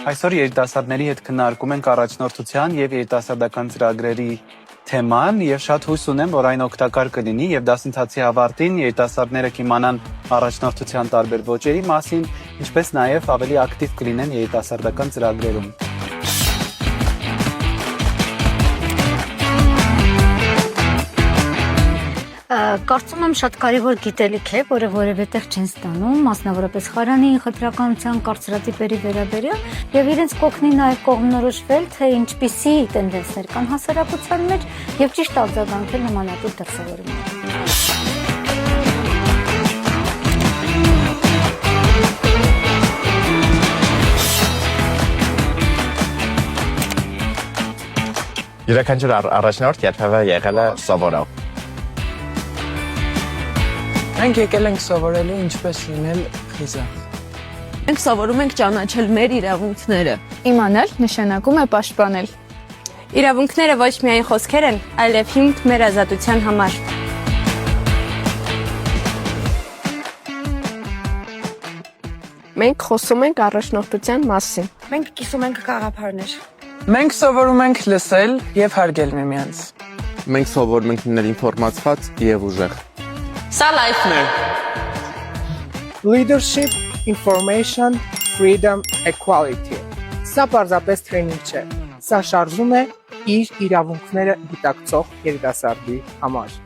Այսօր երիտասարդների հետ քննարկում ենք առաջնորդության եւ երիտասարդական ծրագրերի թեման եւ շատ հույս ունեմ, որ այն օգտակար կլինի եւ դասընթացի ավարտին երիտասարդները կիմանան առաջնորդության տարբեր ոճերի մասին, ինչպես նաեւ ավելի ակտիվ կլինեն երիտասարդական ծրագրերում։ Կարծում եմ շատ կարևոր գիտելիք է, որը որևէ տեղ չեն ստանում, մասնավորապես խարանի խտրականության կարծրատիպերի վերաբերյալ եւ իրենց կօգնի նաեւ կողմնորոշվել, թե ինչպիսի տենդենսներ կան հասարակության մեջ եւ ճիշտ արձագանքել նմանատիպ դրսևորումներին։ Յուրաքանչյուր առաջնորդ երբևէ եղել է սովորող։ Մենք եկել ենք սովորելու ինչպես լինել խիզախ։ Մենք սովորում ենք ճանաչել մեր իրավունքները։ Իմանալ նշանակում է պաշտպանել։ Իրավունքները ոչ միայն խոսքեր են, այլև հիմք մեր ազատության համար։ Մենք խոսում ենք առաջնորդության մասին։ Մենք կիսում ենք գաղափարներ։ Մենք սովորում ենք լսել եւ հարգել միմյանց։ Մենք սովորում ենք լինել ինֆորմացված եւ ուժեղ։ Սա լայֆն է։ Leadership, information, freedom, equality։ Սա պարզապես տրեյնինգ չէ։ Սա շարժում է իր իրավունքները գիտակցող երիտասարդի համար։